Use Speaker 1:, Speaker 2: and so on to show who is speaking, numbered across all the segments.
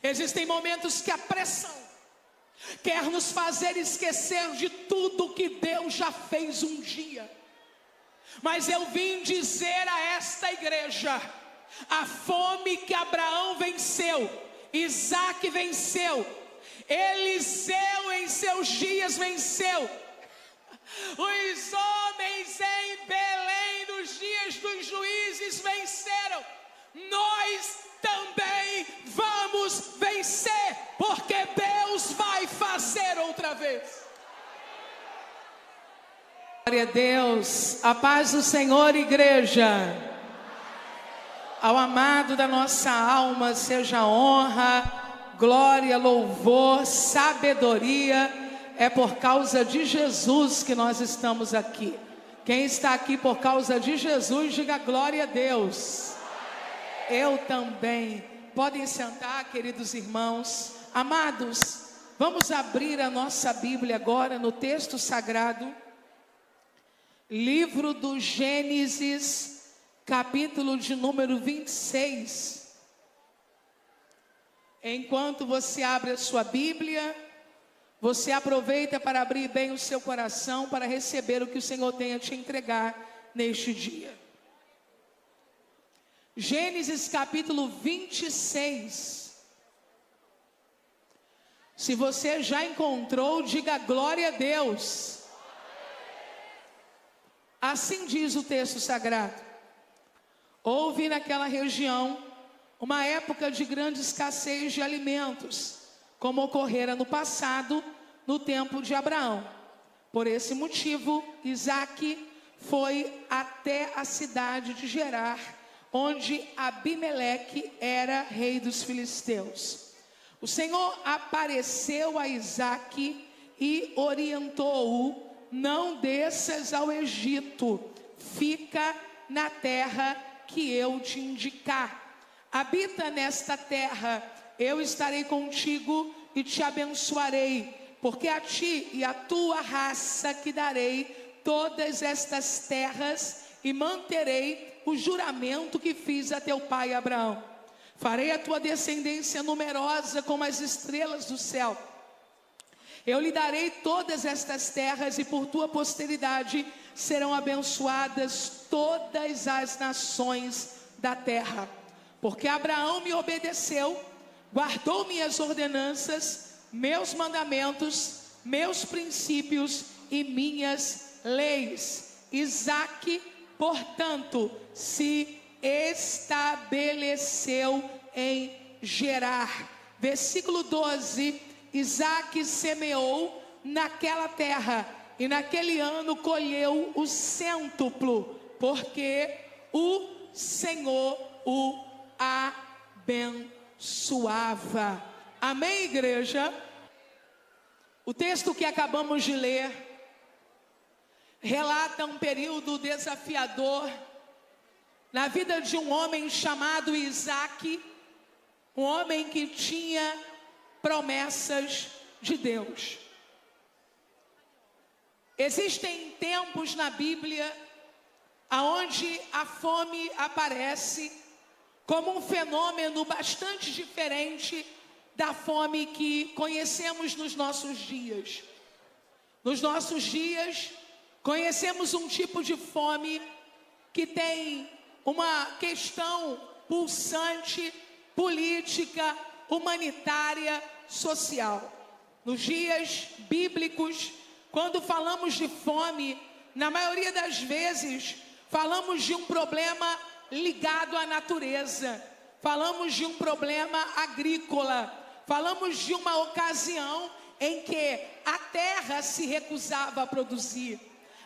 Speaker 1: Existem momentos que a pressão quer nos fazer esquecer de tudo que Deus já fez um dia. Mas eu vim dizer a esta igreja: a fome que Abraão venceu, Isaque venceu, Eliseu em seus dias venceu, os homens em Belém nos dias dos juízes venceram. Nós também vamos vencer, porque Deus vai fazer outra vez. Glória a Deus, a paz do Senhor, igreja. Ao amado da nossa alma seja honra, glória, louvor, sabedoria. É por causa de Jesus que nós estamos aqui. Quem está aqui por causa de Jesus, diga glória a Deus. Eu também. Podem sentar, queridos irmãos. Amados, vamos abrir a nossa Bíblia agora no texto sagrado. Livro do Gênesis, capítulo de número 26. Enquanto você abre a sua Bíblia, você aproveita para abrir bem o seu coração para receber o que o Senhor tem a te entregar neste dia. Gênesis capítulo 26. Se você já encontrou, diga glória a Deus. Assim diz o texto sagrado: houve naquela região uma época de grande escassez de alimentos, como ocorrera no passado, no tempo de Abraão. Por esse motivo, Isaque foi até a cidade de Gerar, onde Abimeleque era rei dos filisteus. O Senhor apareceu a Isaque e orientou-o: não desças ao Egito, fica na terra que eu te indicar. Habita nesta terra, eu estarei contigo e te abençoarei, porque a ti e a tua raça que darei todas estas terras, e manterei o juramento que fiz a teu pai Abraão. Farei a tua descendência numerosa como as estrelas do céu. Eu lhe darei todas estas terras, e por tua posteridade serão abençoadas todas as nações da terra. Porque Abraão me obedeceu, guardou minhas ordenanças, meus mandamentos, meus princípios e minhas leis. Isaque, portanto, se estabeleceu em Gerar. Versículo 12: Isaque semeou naquela terra, e naquele ano colheu o cêntuplo, porque o Senhor o abençoava. Amém, igreja? O texto que acabamos de ler relata um período desafiador na vida de um homem chamado Isaque, um homem que tinha promessas de Deus. Existem tempos na Bíblia aonde a fome aparece como um fenômeno bastante diferente da fome que conhecemos nos nossos dias. Nos nossos dias, conhecemos um tipo de fome que tem uma questão pulsante, política, humanitária, social. Nos dias bíblicos, quando falamos de fome, na maioria das vezes, falamos de um problema ligado à natureza, falamos de um problema agrícola, falamos de uma ocasião em que a terra se recusava a produzir,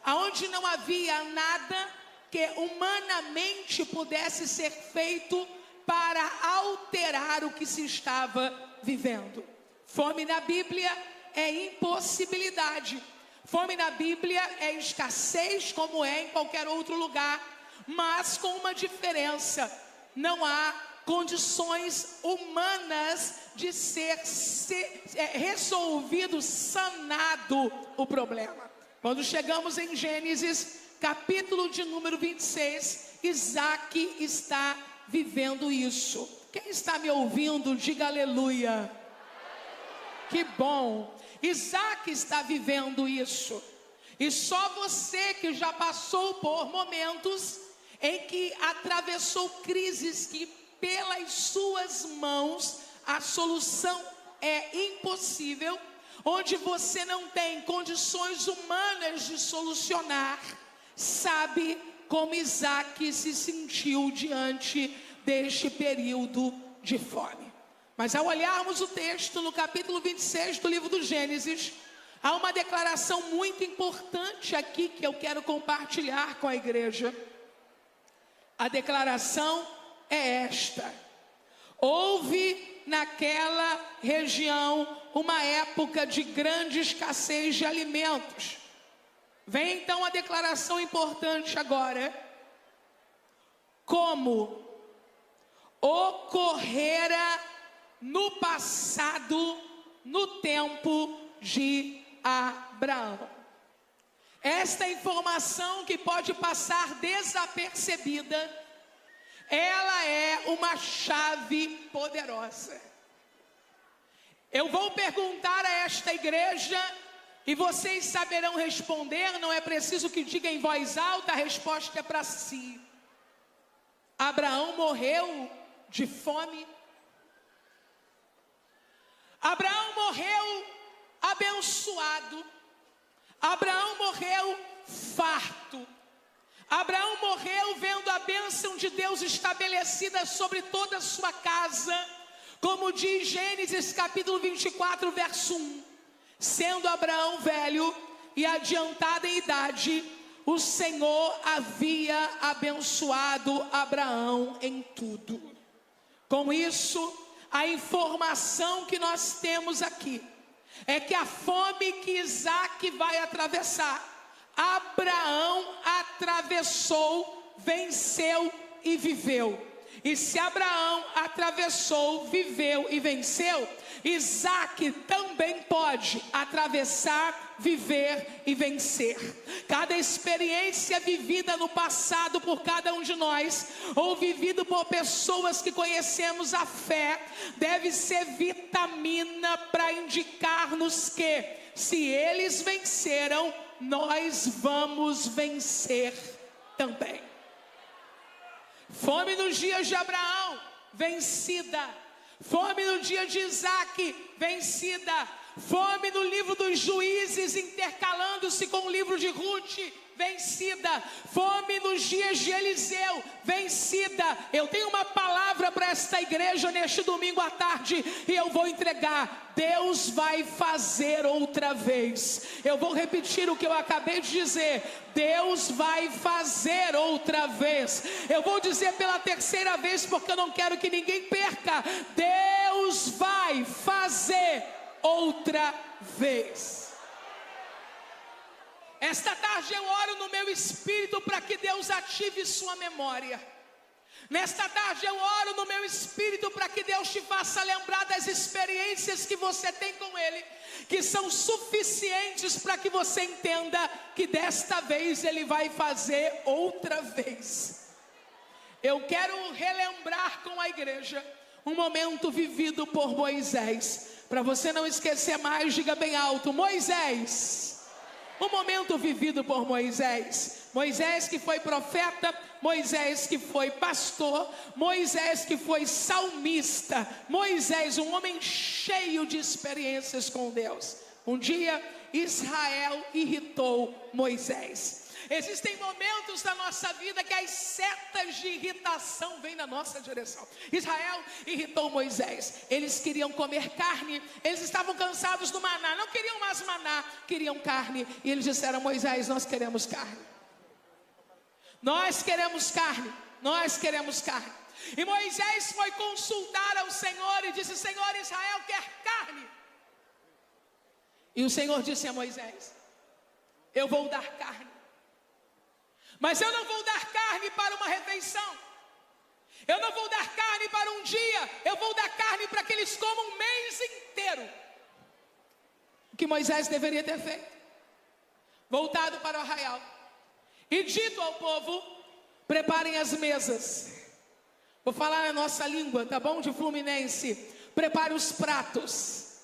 Speaker 1: aonde não havia nada que humanamente pudesse ser feito para alterar o que se estava vivendo. Fome na Bíblia é impossibilidade. Fome na Bíblia é escassez, como é em qualquer outro lugar, mas com uma diferença: não há condições humanas de ser resolvido, sanado o problema. Quando chegamos em Gênesis, capítulo de número 26, Isaque está vivendo isso. Quem está me ouvindo, diga aleluia. Que bom. Isaac está vivendo isso. E só você que já passou por momentos em que atravessou crises que pelas suas mãos a solução é impossível, onde você não tem condições humanas de solucionar, sabe como Isaac se sentiu diante deste período de fome. Mas ao olharmos o texto no capítulo 26 do livro do Gênesis, há uma declaração muito importante aqui que eu quero compartilhar com a igreja. A declaração é esta: houve naquela região uma época de grande escassez de alimentos. Vem então a declaração importante agora. Como ocorrera no passado, no tempo de Abraão. Esta informação que pode passar desapercebida, ela é uma chave poderosa. Eu vou perguntar a esta igreja e vocês saberão responder, não é preciso que diga em voz alta, a resposta é para si. Abraão morreu de fome? Abraão morreu abençoado? Abraão morreu farto? Abraão morreu vendo a bênção de Deus estabelecida sobre toda a sua casa, como diz Gênesis capítulo 24, verso 1. Sendo Abraão velho e adiantado em idade, o Senhor havia abençoado Abraão em tudo. Com isso, a informação que nós temos aqui é que a fome que Isaac vai atravessar, Abraão atravessou, venceu e viveu. E se Abraão atravessou, viveu e venceu, Isaac também pode atravessar, viver e vencer. Cada experiência vivida no passado por cada um de nós, ou vivido por pessoas que conhecemos a fé, deve ser vitamina para indicar-nos que, se eles venceram, nós vamos vencer também. Fome nos dias de Abraão, vencida. Fome no dia de Isaac, vencida. Fome no livro dos Juízes, intercalando-se com o livro de Ruth, vencida. Fome nos dias de Eliseu, vencida. Eu tenho uma palavra para esta igreja neste domingo à tarde e eu vou entregar. Deus vai fazer outra vez. Eu vou repetir o que eu acabei de dizer. Deus vai fazer outra vez. Eu vou dizer pela terceira vez porque eu não quero que ninguém perca. Deus vai fazer outra vez. Esta tarde eu oro no meu espírito para que Deus ative sua memória. Nesta tarde eu oro no meu espírito para que Deus te faça lembrar das experiências que você tem com Ele, que são suficientes para que você entenda que desta vez Ele vai fazer outra vez. Eu quero relembrar com a igreja um momento vivido por Moisés. Para você não esquecer mais, diga bem alto: Moisés. Um momento vivido por Moisés. Moisés que foi profeta, Moisés que foi pastor, Moisés que foi salmista, Moisés, um homem cheio de experiências com Deus. Um dia Israel irritou Moisés. Existem momentos da nossa vida que as setas de irritação vêm na nossa direção. Israel irritou Moisés. Eles queriam comer carne. Eles estavam cansados do maná. Não queriam mais maná, queriam carne. E eles disseram: Moisés, nós queremos carne. Nós queremos carne. Nós queremos carne. E Moisés foi consultar ao Senhor e disse: Senhor, Israel quer carne. E o Senhor disse a Moisés: eu vou dar carne. Mas eu não vou dar carne para uma refeição. Eu não vou dar carne para um dia. Eu vou dar carne para que eles comam um mês inteiro. O que Moisés deveria ter feito? Voltado para o arraial e dito ao povo: preparem as mesas, Vou falar a nossa língua, tá bom? De fluminense. Prepare os pratos,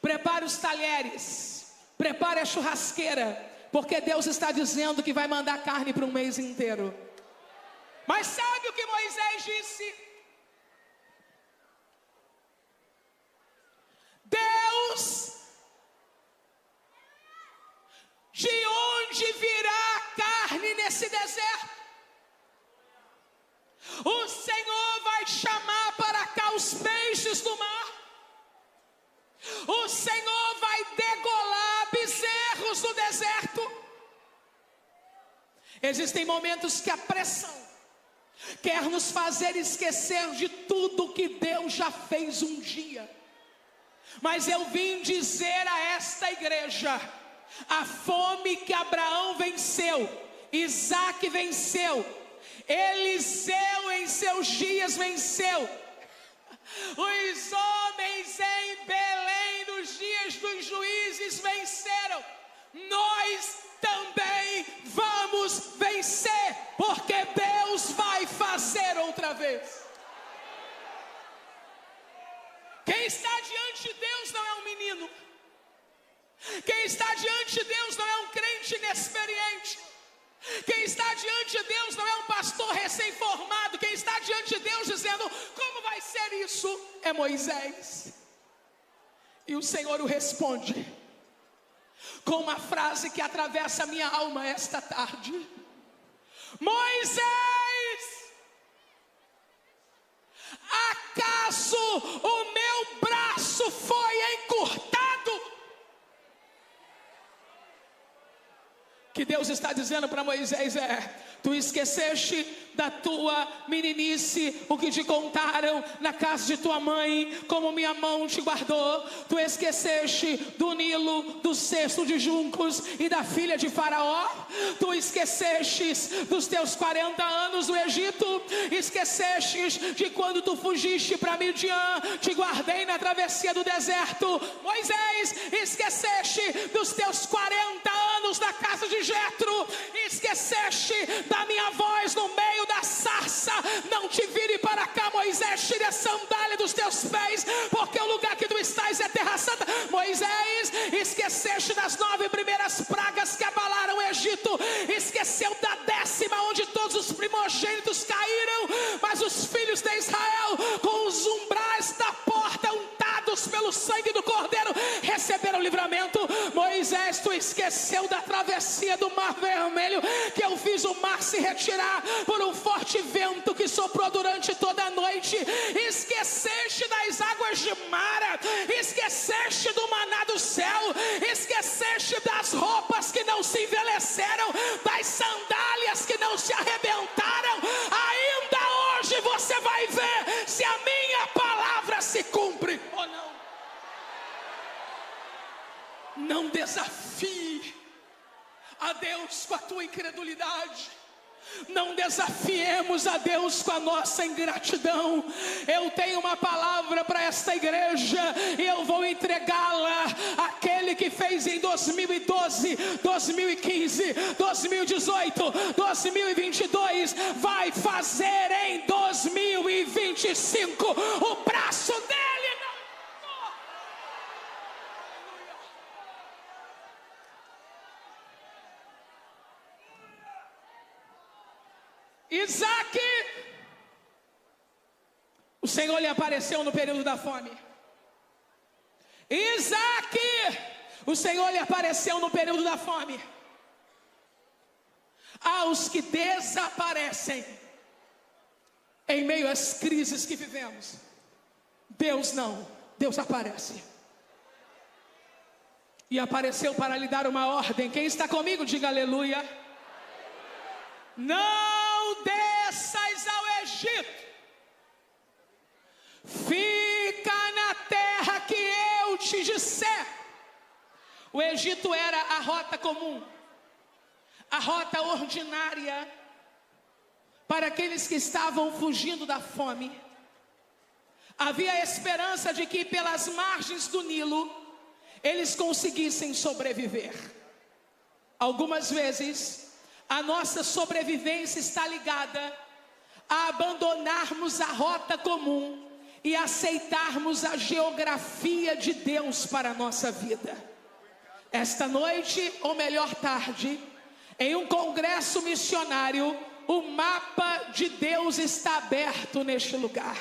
Speaker 1: prepare os talheres, prepare a churrasqueira, porque Deus está dizendo que vai mandar carne para um mês inteiro. Mas sabe o que Moisés disse? Deus, de onde virá a carne nesse deserto? O Senhor vai chamar para cá os peixes do mar. O Senhor vai degolar bezerros no deserto. Existem momentos que a pressão quer nos fazer esquecer de tudo que Deus já fez um dia. Mas eu vim dizer a esta igreja: a fome que Abraão venceu, Isaac venceu, Eliseu em seus dias venceu, os homens em Belém nos dias dos juízes venceram. Nós também vamos vencer, porque Deus vai fazer outra vez. Quem está diante de Deus não é um menino. Quem está diante de Deus não é um crente inexperiente. Quem está diante de Deus não é um pastor recém-formado. Quem está diante de Deus dizendo: como vai ser isso? É Moisés. E o Senhor o responde com uma frase que atravessa a minha alma esta tarde: Moisés, acaso o meu braço foi encurtado? Que Deus está dizendo para Moisés tu esqueceste da tua meninice, o que te contaram na casa de tua mãe, como minha mão te guardou. Tu esqueceste do Nilo, do cesto de juncos e da filha de Faraó. Tu esquecestes dos teus 40 anos no Egito. Esquecestes de quando tu fugiste para Midian, te guardei na travessia do deserto. Moisés, esqueceste dos teus 40 anos na casa de Jetro. Esqueceste da minha voz no meio da sarça. Não te vire para cá, Moisés, tire a sandália dos teus pés, porque o lugar que tu estás é terra santa. Moisés, esqueceste das 9 primeiras pragas que abalaram o Egito. Esqueceu da 10ª, onde todos os primogênitos caíram, mas os filhos de Israel, com os umbrais da porta untados pelo sangue do Cordeiro, receberam livramento. Moisés, tu esqueceu da travessia do Mar Vermelho, que eu fiz o mar se retirar por um forte vento que soprou durante toda a noite. Esqueceste das águas de Mara, esqueceste do maná do céu, esqueceste das roupas que não se envelheceram, das sandálias que não se arrebentaram. Ainda hoje você vai ver se a minha palavra se cumpre ou não. Não desafie a Deus com a tua incredulidade. Não desafiemos a Deus com a nossa ingratidão. Eu tenho uma palavra para esta igreja e eu vou entregá-la àquele que fez em 2012, 2015, 2018, 2022, vai fazer em 2025. O braço dele não. Isaac, o Senhor lhe apareceu no período da fome. Isaac, o Senhor lhe apareceu no período da fome. Aos que desaparecem em meio às crises que vivemos, Deus não, Deus aparece. E apareceu para lhe dar uma ordem. Quem está comigo, diga aleluia. Não desças ao Egito, fica na terra que eu te disser. O Egito era a rota comum, a rota ordinária para aqueles que estavam fugindo da fome. Havia a esperança de que pelas margens do Nilo eles conseguissem sobreviver. Algumas vezes a nossa sobrevivência está ligada a abandonarmos a rota comum e aceitarmos a geografia de Deus para a nossa vida. Esta noite, ou melhor tarde, em um congresso missionário, o mapa de Deus está aberto neste lugar.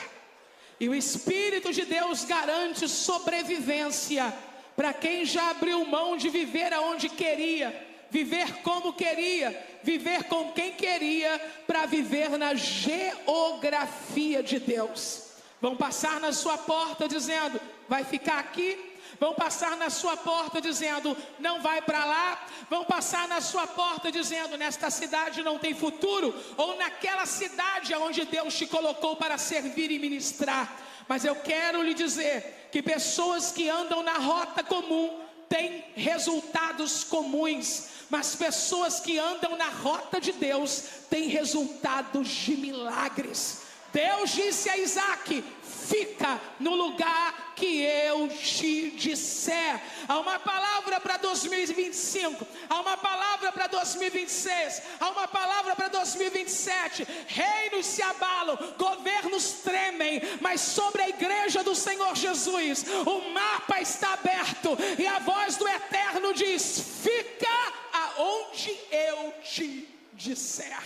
Speaker 1: E o Espírito de Deus garante sobrevivência para quem já abriu mão de viver aonde queria, viver como queria, viver com quem queria, para viver na geografia de Deus. Vão passar na sua porta dizendo, vai ficar aqui. Vão passar na sua porta dizendo, não vai para lá. Vão passar na sua porta dizendo, nesta cidade não tem futuro. Ou naquela cidade onde Deus te colocou para servir e ministrar. Mas eu quero lhe dizer que pessoas que andam na rota comum têm resultados comuns. Mas pessoas que andam na rota de Deus têm resultados de milagres. Deus disse a Isaac, fica no lugar que eu te disser. Há uma palavra para 2025, há uma palavra para 2026, há uma palavra para 2027. Reinos se abalam, governos tremem, mas sobre a igreja do Senhor Jesus, o mapa está aberto e a voz do Eterno diz, fica aonde eu te disser.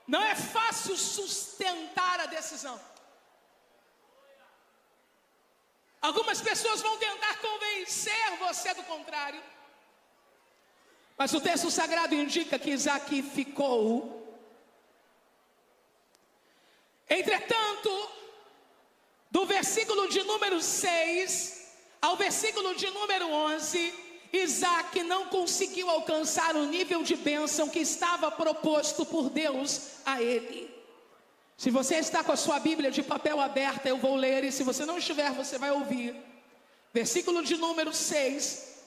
Speaker 1: Não é fácil sustentar a decisão. Algumas pessoas vão tentar convencer você do contrário. Mas o texto sagrado indica que Isaac ficou. Entretanto, do versículo de número 6 ao versículo de número 11... Isaac não conseguiu alcançar o nível de bênção que estava proposto por Deus a ele. Se você está com a sua Bíblia de papel aberta, eu vou ler, e se você não estiver, você vai ouvir. Versículo de número 6,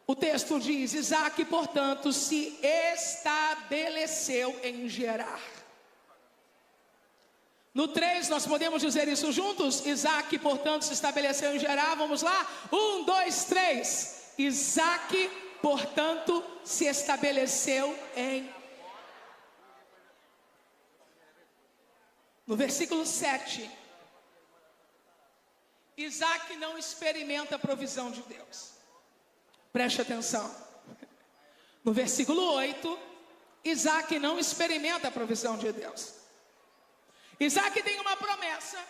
Speaker 1: o texto diz, Isaac, portanto, se estabeleceu em Gerar. No 3, nós podemos dizer isso juntos? Isaac, portanto, se estabeleceu em Gerar. Vamos lá? 1, 2, 3... Isaac, portanto, se estabeleceu em... No versículo 7, Isaac não experimenta a provisão de Deus. Preste atenção. No versículo 8, Isaac não experimenta a provisão de Deus. Isaac tem uma promessa.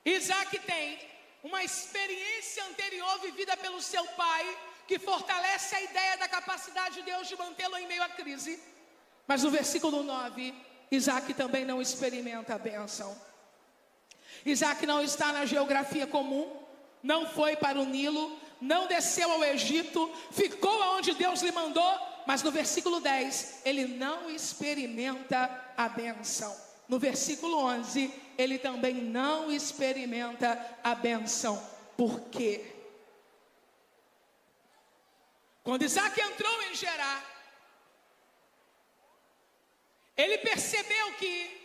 Speaker 1: Isaac tem uma experiência anterior vivida pelo seu pai, que fortalece a ideia da capacidade de Deus de mantê-lo em meio à crise. Mas no versículo 9, Isaac também não experimenta a bênção. Isaac não está na geografia comum, não foi para o Nilo, não desceu ao Egito, ficou onde Deus lhe mandou, mas no versículo 10, ele não experimenta a bênção. No versículo 11, ele também não experimenta a bênção. Por quê? Quando Isaac entrou em Gerar, ele percebeu que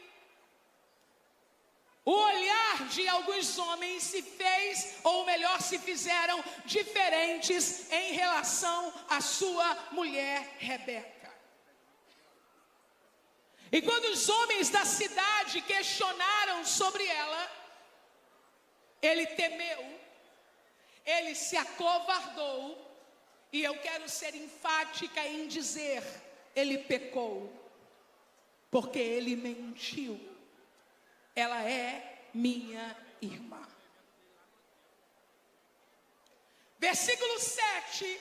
Speaker 1: o olhar de alguns homens se fez, ou melhor, se fizeram diferentes em relação à sua mulher Rebeca. E quando os homens da cidade questionaram sobre ela, ele temeu, ele se acovardou, e eu quero ser enfática em dizer, ele pecou, porque ele mentiu. Ela é minha irmã. Versículo 7,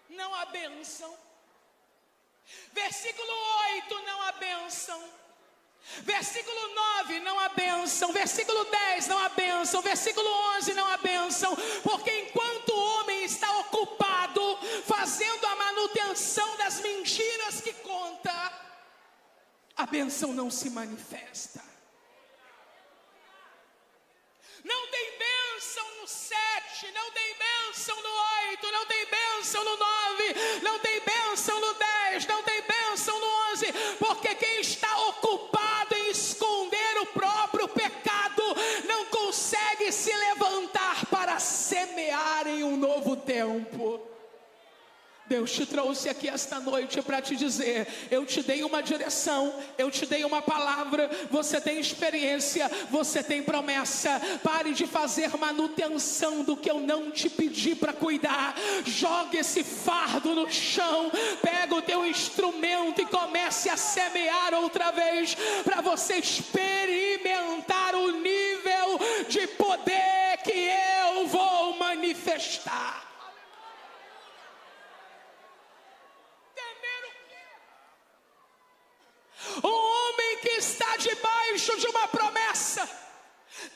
Speaker 1: não há bênção. Versículo 8, não há bênção. Versículo 9, não há bênção. Versículo 10, não há bênção. Versículo 11, não há bênção. Porque enquanto o homem está ocupado fazendo a manutenção das mentiras que conta, a bênção não se manifesta. Não tem bênção no 7, não tem bênção no 8, não tem bênção no 9, não tem bênção no 10, não tem bênção no 11, porque quem está ocupado em esconder o próprio pecado não consegue se levantar para semear em um novo tempo. Deus te trouxe aqui esta noite para te dizer: eu te dei uma direção, eu te dei uma palavra, você tem experiência, você tem promessa. Pare de fazer manutenção do que eu não te pedi para cuidar. Jogue esse fardo no chão, pega o teu instrumento e comece a semear outra vez, para você experimentar o nível de poder que eu vou manifestar. Um homem que está debaixo de uma promessa,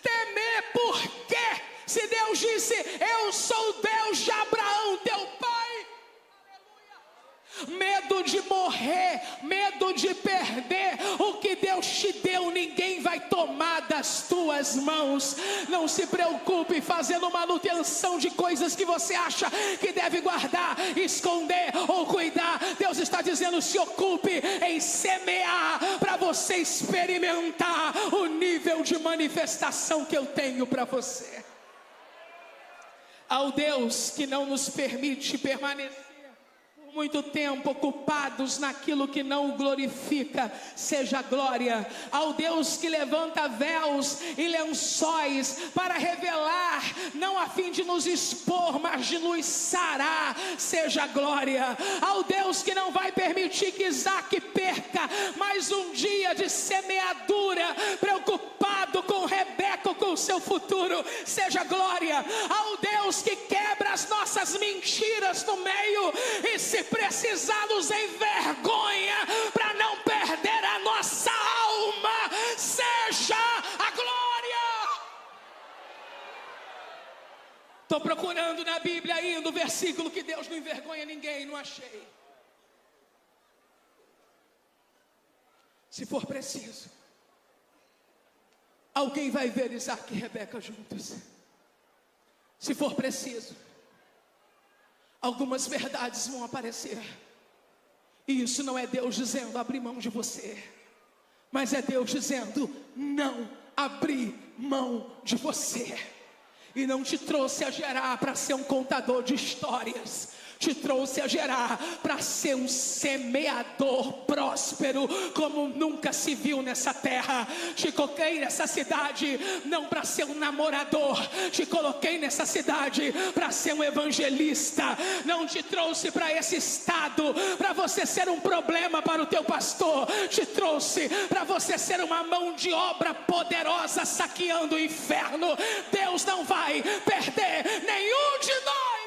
Speaker 1: temer por quê? Se Deus disse: eu sou o Deus de Abraão, teu pai. Medo de morrer, medo de perder o que Deus te deu, ninguém vai tomar das tuas mãos. Não se preocupe fazendo manutenção de coisas que você acha que deve guardar, esconder ou cuidar. Deus está dizendo: se ocupe em semear, para você experimentar o nível de manifestação que eu tenho para você. Ao Deus que não nos permite permanecer muito tempo ocupados naquilo que não o glorifica, seja glória. Ao Deus que levanta véus e lençóis para revelar, não a fim de nos expor, mas de nos sarar, seja glória. Ao Deus que não vai permitir que Isaac perca mais um dia de semeadura, preocupado com Rebeca, com o seu futuro, seja glória. Ao Deus que quebra as nossas mentiras no meio e, se precisar, nos envergonha para não perder a nossa alma, seja a glória. Estou procurando na Bíblia ainda o versículo que Deus não envergonha ninguém, não achei. Se for preciso, alguém vai ver Isaac e Rebeca juntos. Se for preciso, algumas verdades vão aparecer. E isso não é Deus dizendo: abri mão de você, mas é Deus dizendo: não abri mão de você. E não te trouxe a gerar para ser um contador de histórias, te trouxe a gerar para ser um semeador próspero como nunca se viu nessa terra. Te coloquei nessa cidade não para ser um namorador, te coloquei nessa cidade para ser um evangelista. Não te trouxe para esse estado para você ser um problema para o teu pastor, te trouxe para você ser uma mão de obra poderosa saqueando o inferno. Deus não vai perder nenhum de nós.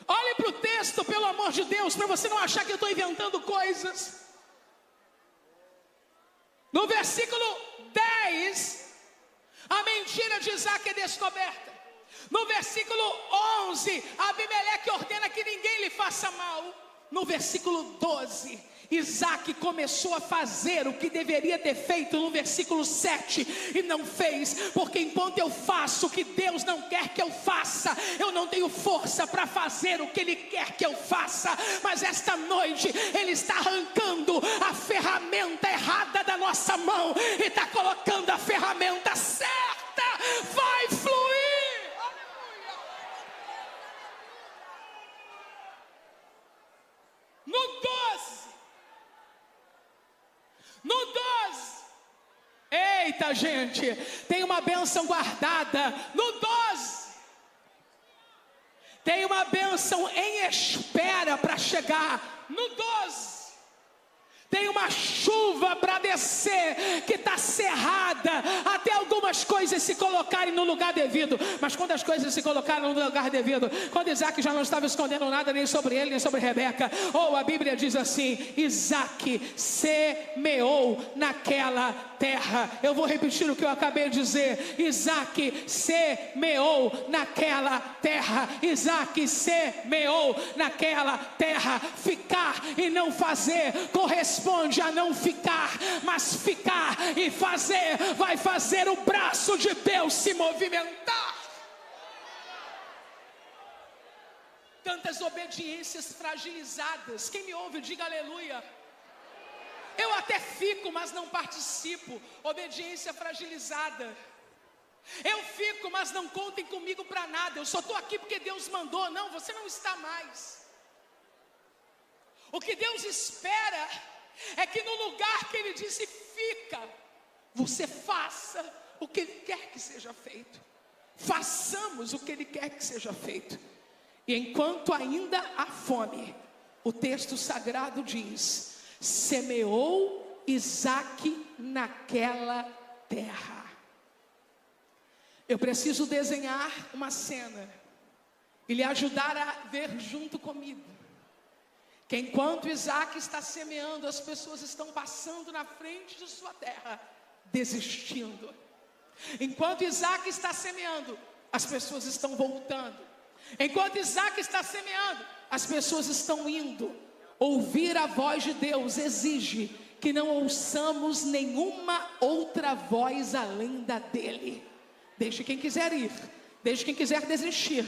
Speaker 1: Olhe para o texto, pelo amor de Deus, para você não achar que eu estou inventando coisas. No versículo 10, a mentira de Isaac é descoberta. No versículo 11, Abimeleque ordena que ninguém lhe faça mal. No versículo 12, Isaac começou a fazer o que deveria ter feito no versículo 7 e não fez, porque enquanto eu faço o que Deus não quer que eu faça, eu não tenho força para fazer o que Ele quer que eu faça. Mas esta noite Ele está arrancando a ferramenta errada da nossa mão e está colocando a ferramenta certa. Vai fluir. No 12, eita gente, tem uma bênção guardada. No 12, tem uma bênção em espera para chegar. No 12, tem uma chuva para descer que está cerrada até algumas coisas se colocarem no lugar devido. Mas quando as coisas se colocaram no lugar devido, quando Isaac já não estava escondendo nada nem sobre ele nem sobre Rebeca, a Bíblia diz assim: Isaac semeou naquela terra. Eu vou repetir o que eu acabei de dizer: Isaac semeou naquela terra. Isaac semeou naquela terra. Ficar e não fazer corresponde a não ficar, mas ficar e fazer vai fazer o braço de Deus se movimentar. Tantas obediências fragilizadas. Quem me ouve, diga aleluia. Eu até fico, mas não participo. Obediência fragilizada. Eu fico, mas não contem comigo para nada. Eu só estou aqui porque Deus mandou. Não, você não está mais. O que Deus espera é que no lugar que Ele disse fica, você faça o que Ele quer que seja feito. Façamos o que Ele quer que seja feito. E enquanto ainda há fome, o texto sagrado diz: semeou Isaque naquela terra. Eu preciso desenhar uma cena e lhe ajudar a ver junto comigo que enquanto Isaque está semeando, as pessoas estão passando na frente de sua terra, desistindo. Enquanto Isaque está semeando, as pessoas estão voltando. Enquanto Isaque está semeando, as pessoas estão indo. Ouvir a voz de Deus exige que não ouçamos nenhuma outra voz além da dele. Deixe quem quiser ir, deixe quem quiser desistir,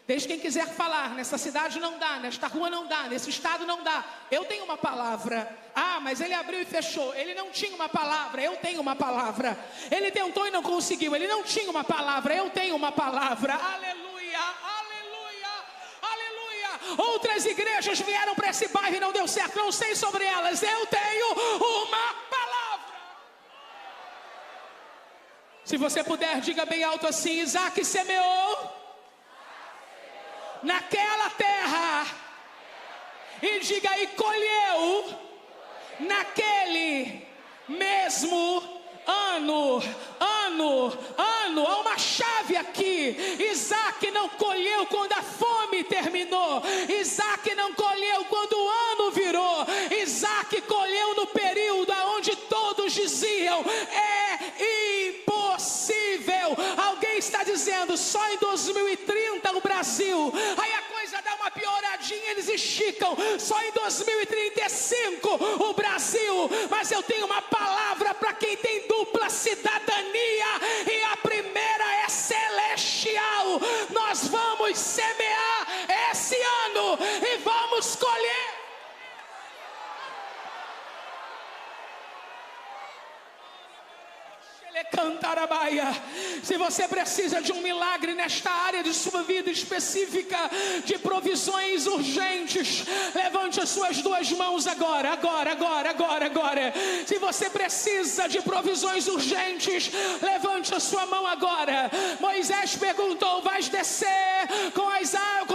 Speaker 1: deixe quem quiser falar: nessa cidade não dá, nesta rua não dá, nesse estado não dá. Eu tenho uma palavra. Ah, mas ele abriu e fechou. Ele não tinha uma palavra, eu tenho uma palavra. Ele tentou e não conseguiu, ele não tinha uma palavra, eu tenho uma palavra. Aleluia, aleluia, aleluia. Outras igrejas vieram para esse bairro e não deu certo, não sei sobre elas. Eu tenho uma palavra. Se você puder, diga bem alto assim: Isaque semeou naquela terra, e diga aí: colheu naquele mesmo ano. Há uma chave aqui. Isaque não colheu quando a fome terminou. Isaque não colheu quando o ano virou. Isaque colheu no período onde todos diziam: é impossível. Alguém está dizendo: só em 2030 o Brasil. Aí a coisa dá uma pioradinha, eles esticam: só em 2035 o Brasil. Mas eu tenho uma palavra para quem tem dupla cidadania, e a primeira é celestial. Nós vamos semear esse ano e vamos colher. Se você precisa de um milagre nesta área de sua vida específica, de provisões urgentes, levante as suas duas mãos agora. Se você precisa de provisões urgentes, levante a sua mão agora. Moisés perguntou: vais descer com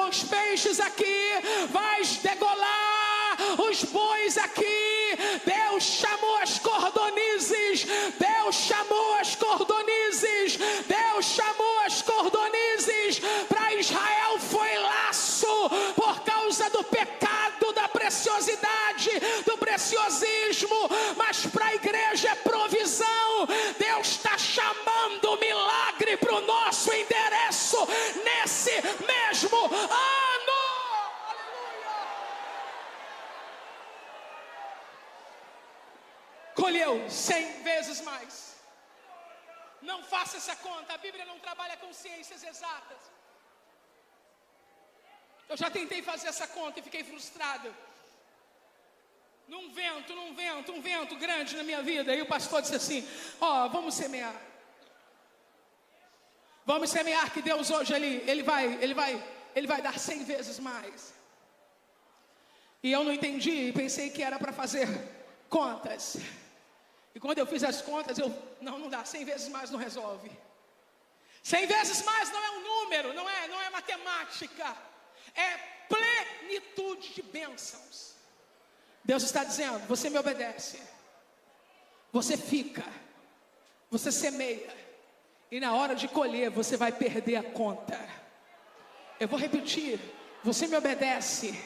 Speaker 1: os peixes aqui? Vais degolar os bois aqui? Deus chamou as cordonizes. Para Israel foi laço por causa do pecado, da preciosidade, do preciosismo. Mas para a igreja é provisão. Deus está chamando o milagre para o nosso endereço nesse mesmo ano. Colheu 100 vezes mais. Não faça essa conta, a Bíblia não trabalha com ciências exatas. Eu já tentei fazer essa conta e fiquei frustrado. Um vento grande na minha vida. E o pastor disse assim: vamos semear. Vamos semear que Deus hoje ele vai dar 100 vezes mais. E eu não entendi e pensei que era para fazer contas. E quando eu fiz as contas, não dá, 100 vezes mais não resolve. 100 vezes mais não é um número, não é matemática. É plenitude de bênçãos. Deus está dizendo: você me obedece, você fica, você semeia, e na hora de colher você vai perder a conta. Eu vou repetir: você me obedece,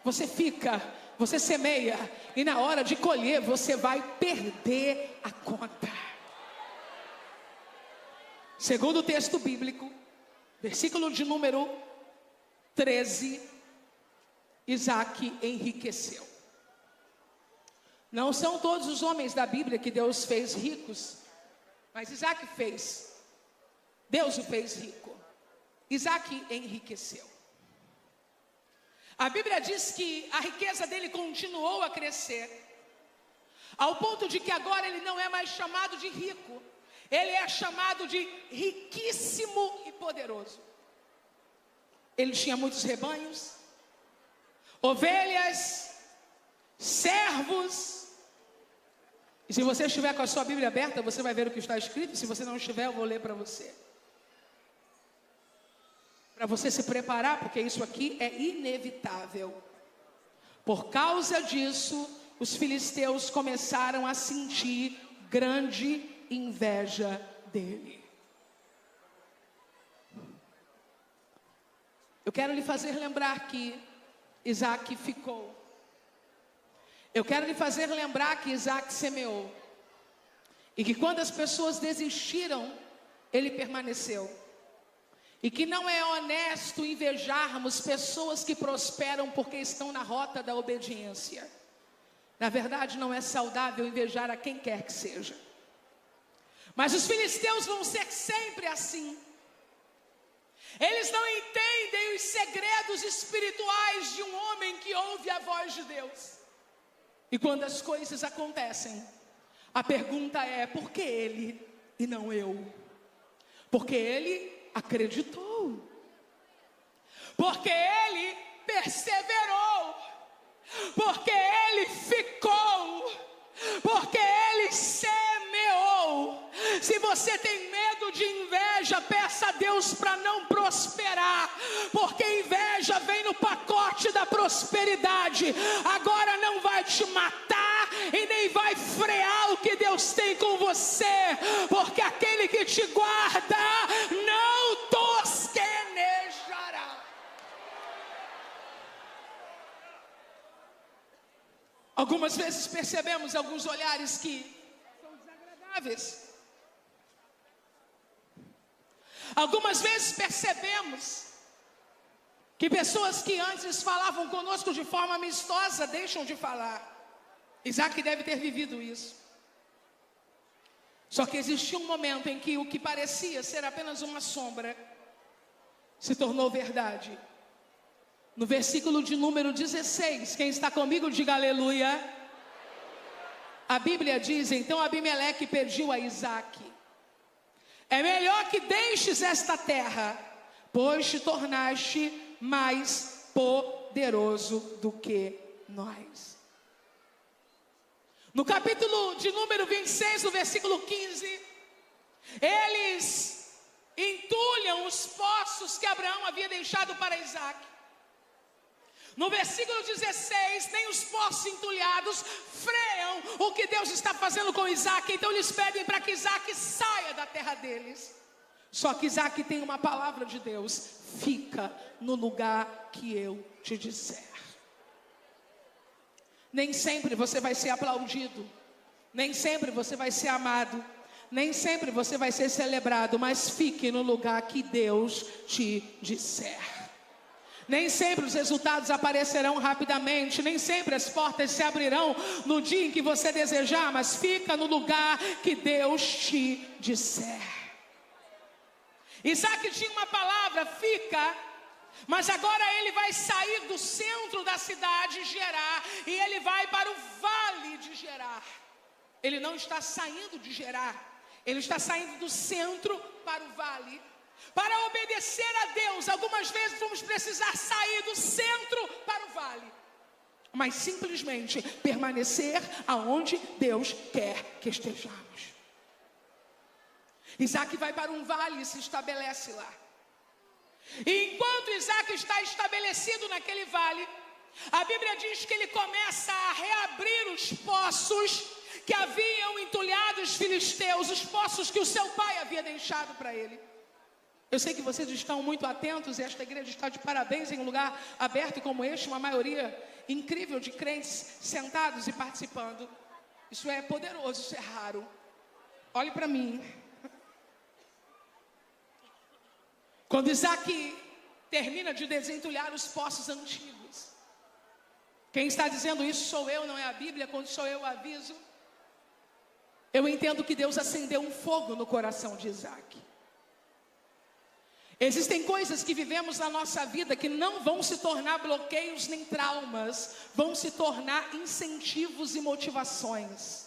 Speaker 1: você fica, você semeia, e na hora de colher você vai perder a conta. Segundo o texto bíblico, versículo de número 13, Isaque enriqueceu. Não são todos os homens da Bíblia que Deus fez ricos, mas Isaque fez. Deus o fez rico. Isaque enriqueceu. A Bíblia diz que a riqueza dele continuou a crescer, ao ponto de que agora ele não é mais chamado de rico, ele é chamado de riquíssimo e poderoso. Ele tinha muitos rebanhos, ovelhas, servos. E se você estiver com a sua Bíblia aberta, você vai ver o que está escrito. Se você não estiver, eu vou ler para você. Para você se preparar, porque isso aqui é inevitável. Por causa disso, os filisteus começaram a sentir grande inveja dele. Eu quero lhe fazer lembrar que Isaac ficou. Eu quero lhe fazer lembrar que Isaac semeou. E que quando as pessoas desistiram, ele permaneceu. E que não é honesto invejarmos pessoas que prosperam porque estão na rota da obediência. Na verdade, não é saudável invejar a quem quer que seja. Mas os filisteus vão ser sempre assim. Eles não entendem os segredos espirituais de um homem que ouve a voz de Deus. E quando as coisas acontecem, a pergunta é: por que ele e não eu? Porque ele acreditou. Porque ele perseverou. Porque ele ficou. Porque ele semeou. Se você tem medo de inveja, peça a Deus para não prosperar, porque inveja vem no pacote da prosperidade. Agora não vai te matar e nem vai frear o que Deus tem com você, porque aquele que te guarda não tosquenejará. Algumas vezes percebemos alguns olhares que são desagradáveis. Algumas vezes percebemos que pessoas que antes falavam conosco de forma amistosa deixam de falar. Isaac deve ter vivido isso. Só que existiu um momento em que o que parecia ser apenas uma sombra se tornou verdade. No versículo de número 16, quem está comigo, diga aleluia. A Bíblia diz: então Abimeleque pediu a Isaac: é melhor que deixes esta terra, pois te tornaste mais poderoso do que nós. No capítulo de número 26, no versículo 15, eles entulham os poços que Abraão havia deixado para Isaac. No versículo 16, nem os poços entulhados freiam o que Deus está fazendo com Isaac. Então eles pedem para que Isaac saia da terra deles. Só que Isaac tem uma palavra de Deus: fica no lugar que eu te disser. Nem sempre você vai ser aplaudido, nem sempre você vai ser amado, nem sempre você vai ser celebrado, mas fique no lugar que Deus te disser. Nem sempre os resultados aparecerão rapidamente, nem sempre as portas se abrirão no dia em que você desejar, mas fica no lugar que Deus te disser. Isaac tinha uma palavra: fica, mas agora ele vai sair do centro da cidade, Gerar, e ele vai para o vale de Gerar. Ele não está saindo de Gerar, ele está saindo do centro para o vale. Para obedecer a Deus, algumas vezes vamos precisar sair do centro para o vale, mas simplesmente permanecer aonde Deus quer que estejamos. Isaac vai para um vale e se estabelece lá. E enquanto Isaac está estabelecido naquele vale, a Bíblia diz que ele começa a reabrir os poços que haviam entulhado os filisteus, os poços que o seu pai havia deixado para ele. Eu sei que vocês estão muito atentos, e esta igreja está de parabéns em um lugar aberto como este, uma maioria incrível de crentes sentados e participando. Isso é poderoso, isso é raro. Olhe para mim. Quando Isaac termina de desentulhar os poços antigos, quem está dizendo isso sou eu, não é a Bíblia. Quando sou eu, aviso. Eu entendo que Deus acendeu um fogo no coração de Isaac. Existem coisas que vivemos na nossa vida que não vão se tornar bloqueios nem traumas, vão se tornar incentivos e motivações.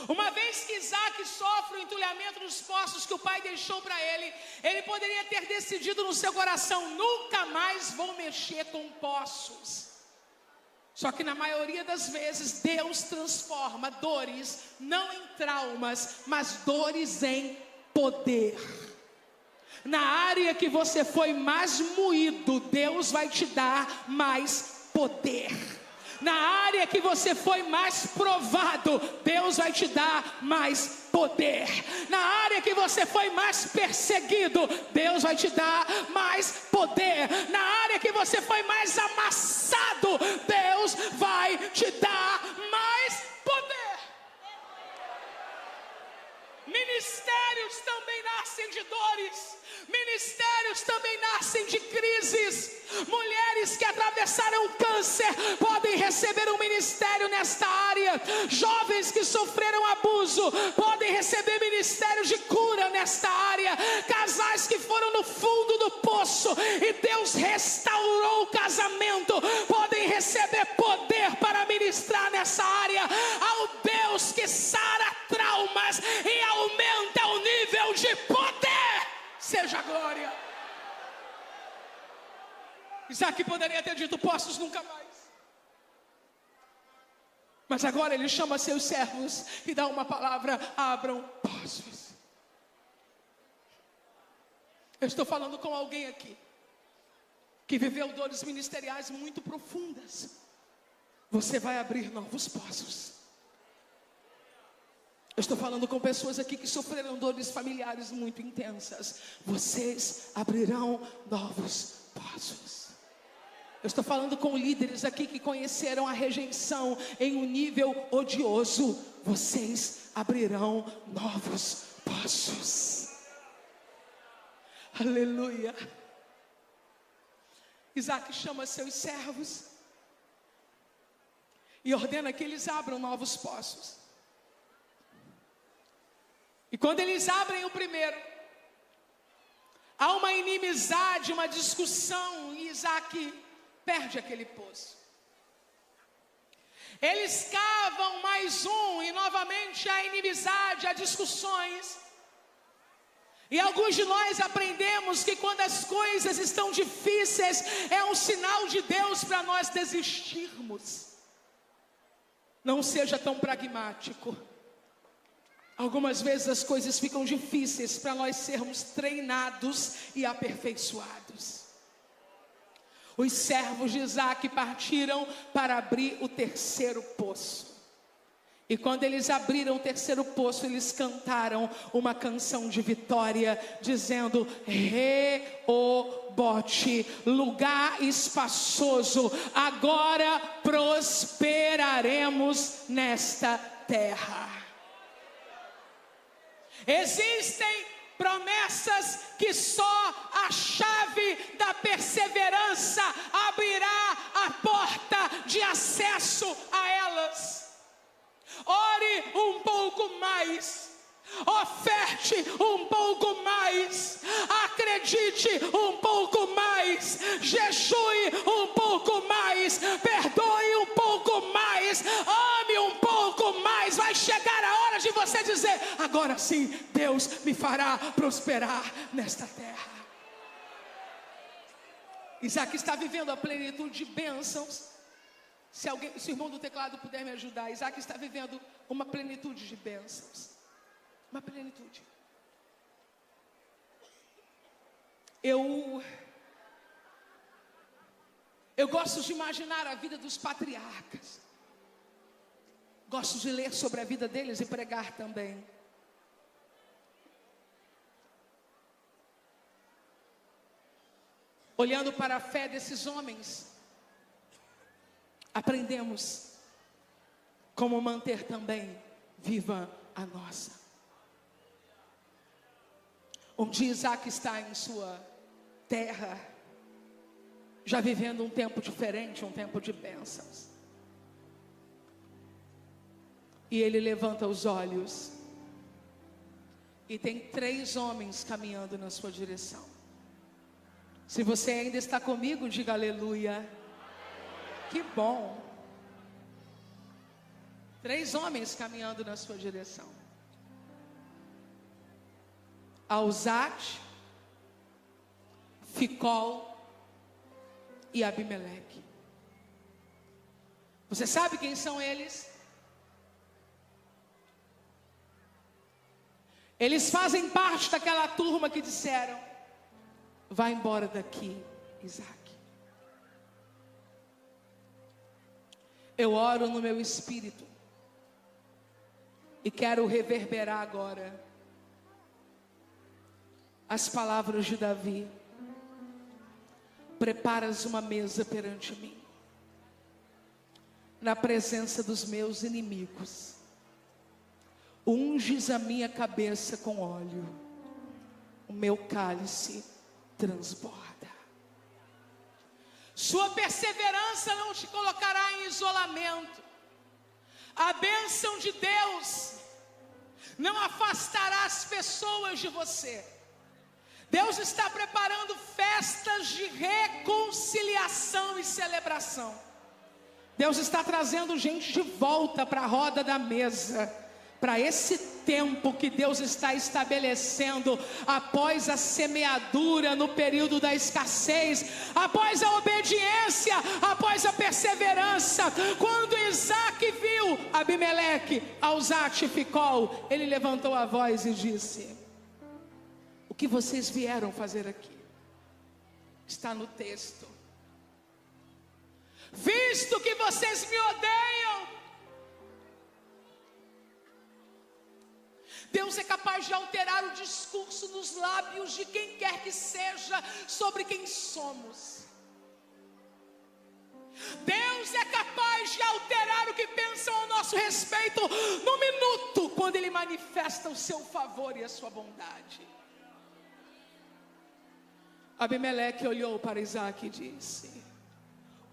Speaker 1: Uma vez que Isaac sofre o entulhamento dos poços que o pai deixou para ele, ele poderia ter decidido no seu coração: nunca mais vou mexer com poços. Só que na maioria das vezes Deus transforma dores não em traumas, mas dores em poder. Na área que você foi mais moído, Deus vai te dar mais poder. Na área que você foi mais provado, Deus vai te dar mais poder. Na área que você foi mais perseguido, Deus vai te dar mais poder. Na área que você foi mais amassado, Deus vai te dar mais poder. Ministérios também nascem de dores. Ministérios também nascem de crises. Mulheres que atravessaram câncer podem receber um ministério nesta área. Jovens que sofreram abuso podem receber ministério de cura nesta área. Casais que foram no fundo do poço e Deus restaurou o casamento podem receber poder para ministrar nessa área. Ao Deus que sara traumas e aumenta o nível de poder, seja a glória. Isaac poderia ter dito: poços nunca mais. Mas agora ele chama seus servos e dá uma palavra: abram poços. Eu estou falando com alguém aqui que viveu dores ministeriais muito profundas. Você vai abrir novos poços. Eu estou falando com pessoas aqui que sofreram dores familiares muito intensas. Vocês abrirão novos poços. Eu estou falando com líderes aqui que conheceram a rejeição em um nível odioso. Vocês abrirão novos poços. Aleluia. Isaac chama seus servos e ordena que eles abram novos poços. E quando eles abrem o primeiro, há uma inimizade, uma discussão, e Isaac perde aquele poço. Eles cavam mais um, e novamente há inimizade, há discussões. E alguns de nós aprendemos que quando as coisas estão difíceis, é um sinal de Deus para nós desistirmos. Não seja tão pragmático. Algumas vezes as coisas ficam difíceis para nós sermos treinados e aperfeiçoados. Os servos de Isaac partiram para abrir o terceiro poço. E quando eles abriram o terceiro poço, eles cantaram uma canção de vitória, dizendo: Reobote, lugar espaçoso, agora prosperaremos nesta terra. Existem promessas que só a chave da perseverança abrirá a porta de acesso a elas. Ore um pouco mais, oferte um pouco mais, acredite um pouco mais, jejue um pouco mais, perdoe um pouco mais, ame um pouco mais. Vai chegar a hora de você dizer: agora sim, Deus me fará prosperar nesta terra. Isaac está vivendo a plenitude de bênçãos. Se o irmão do teclado puder me ajudar, Isaac está vivendo uma plenitude de bênçãos. Uma plenitude. Eu gosto de imaginar a vida dos patriarcas. Gosto de ler sobre a vida deles e pregar também. Olhando para a fé desses homens, aprendemos como manter também viva a nossa. Um dia Isaac está em sua terra, já vivendo um tempo diferente, um tempo de bênçãos. E ele levanta os olhos e tem 3 homens caminhando na sua direção. Se você ainda está comigo, diga aleluia. Que bom. 3 homens caminhando na sua direção: Auzate, Ficol e Abimeleque. Você sabe quem são eles? Eles fazem parte daquela turma que disseram: vai embora daqui, Isaac. Eu oro no meu espírito e quero reverberar agora as palavras de Davi: preparas uma mesa perante mim, na presença dos meus inimigos. Unges a minha cabeça com óleo, o meu cálice transborda. Sua perseverança não te colocará em isolamento. A bênção de Deus não afastará as pessoas de você. Deus está preparando festas de reconciliação e celebração. Deus está trazendo gente de volta para a roda da mesa, para esse tempo que Deus está estabelecendo após a semeadura, no período da escassez, após a obediência, após a perseverança. Quando Isaac viu Abimeleque, Auzate e Ficol, ele levantou a voz e disse: o que vocês vieram fazer aqui? Está no texto. Visto que vocês me odeiam, Deus é capaz de alterar o discurso nos lábios de quem quer que seja sobre quem somos. Deus é capaz de alterar o que pensam ao nosso respeito no minuto, quando Ele manifesta o seu favor e a sua bondade. Abimeleque olhou para Isaac e disse: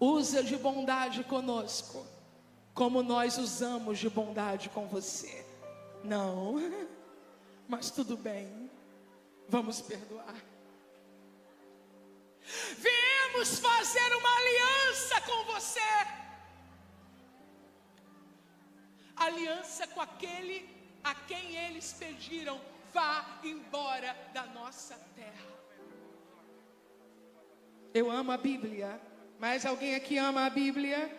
Speaker 1: usa de bondade conosco, como nós usamos de bondade com você. Não, mas tudo bem, vamos perdoar. Viemos fazer uma aliança com você. Aliança com aquele a quem eles pediram: vá embora da nossa terra. Eu amo a Bíblia. Mais alguém aqui ama a Bíblia?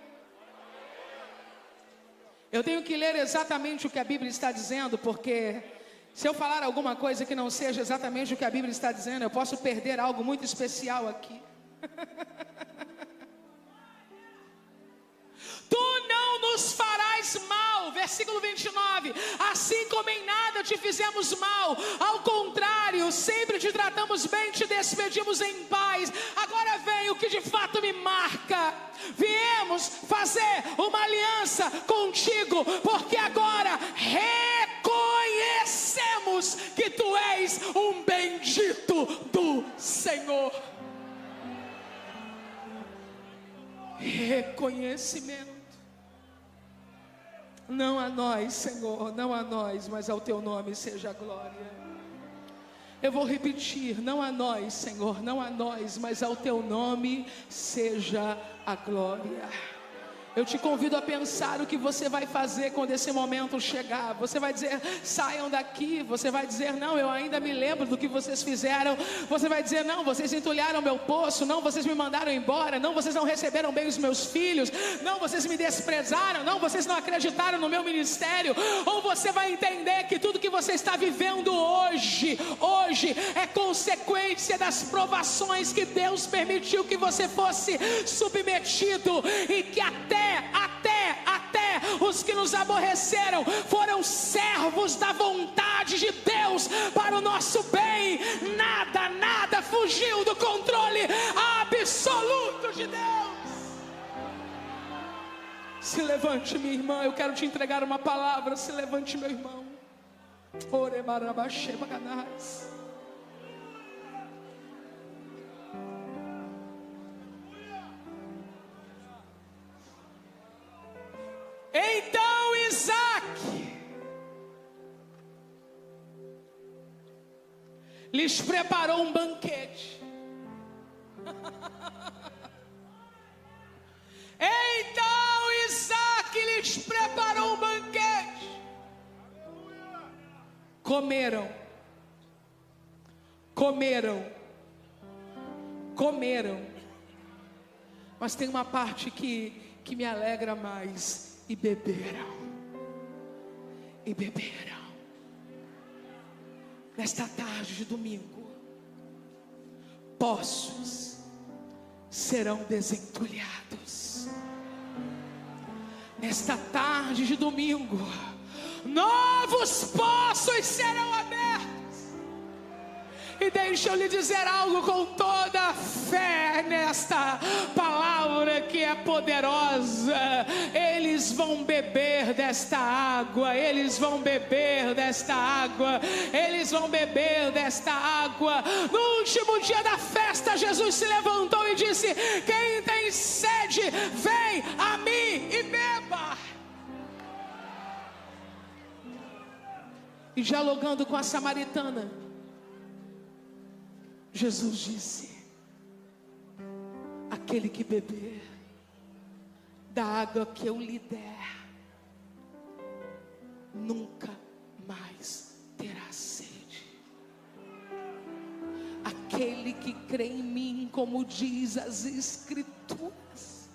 Speaker 1: Eu tenho que ler exatamente o que a Bíblia está dizendo, porque se eu falar alguma coisa que não seja exatamente o que a Bíblia está dizendo, eu posso perder algo muito especial aqui. Tu não nos farás mal, versículo 29, assim como em nada te fizemos mal, ao contrário, sempre te tratamos bem, te despedimos em paz. Agora vem o que de fato me marca: viemos fazer uma aliança contigo, porque agora reconhecemos que tu és um bendito do Senhor. Reconhecimento. Não a nós, Senhor, não a nós, mas ao teu nome seja a glória. Eu vou repetir: não a nós, Senhor, não a nós, mas ao teu nome seja a glória. Eu te convido a pensar o que você vai fazer quando esse momento chegar. Você vai dizer: saiam daqui. Você vai dizer: não, eu ainda me lembro do que vocês fizeram. Você vai dizer: não, vocês entulharam meu poço. Não, vocês me mandaram embora. Não, vocês não receberam bem os meus filhos. Não, vocês me desprezaram. Não, vocês não acreditaram no meu ministério. Ou você vai entender que tudo que você está vivendo hoje é consequência das provações que Deus permitiu que você fosse submetido, e que até os que nos aborreceram foram servos da vontade de Deus para o nosso bem. Nada fugiu do controle absoluto de Deus. Se levante, minha irmã, eu quero te entregar uma palavra. Se levante, meu irmão. Então Isaac lhes preparou um banquete. Então Isaac lhes preparou um banquete comeram. Mas tem uma parte que me alegra mais. E beberam. Nesta tarde de domingo, poços serão desentulhados. Nesta tarde de domingo, novos poços serão abertos. E deixa eu lhe dizer algo com toda a fé nesta palavra que é poderosa. Eles vão beber desta água, eles vão beber desta água, eles vão beber desta água. No último dia da festa, Jesus se levantou e disse: quem tem sede, vem a mim e beba. E dialogando com a samaritana, Jesus disse: aquele que beber da água que eu lhe der, nunca mais terá sede. Aquele que crê em mim, como diz as Escrituras,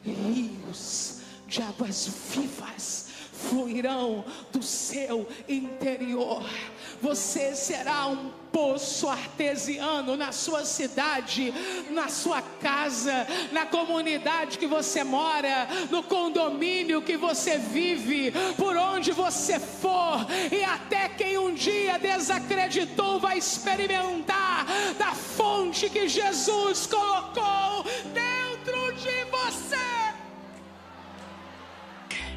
Speaker 1: rios de águas vivas fluirão do seu interior. Você será um poço artesiano na sua cidade, na sua casa, na comunidade que você mora, no condomínio que você vive, por onde você for. E até quem um dia desacreditou vai experimentar da fonte que Jesus colocou dentro de você.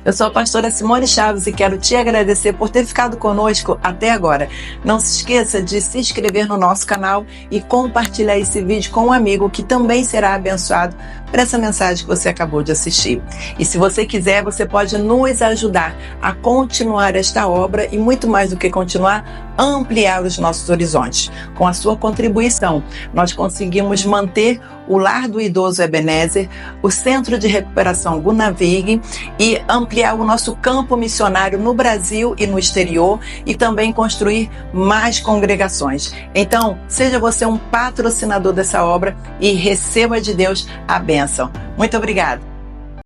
Speaker 2: Eu sou a pastora Simone Chaves e quero te agradecer por ter ficado conosco até agora. Não se esqueça de se inscrever no nosso canal e compartilhar esse vídeo com um amigo que também será abençoado por essa mensagem que você acabou de assistir. E se você quiser, você pode nos ajudar a continuar esta obra e, muito mais do que continuar, ampliar os nossos horizontes. Com a sua contribuição, nós conseguimos manter o Lar do Idoso Ebenezer, o Centro de Recuperação Gunavig e ampliar o nosso campo missionário no Brasil e no exterior e também construir mais congregações. Então, seja você um patrocinador dessa obra e receba de Deus a bênção. Muito obrigada.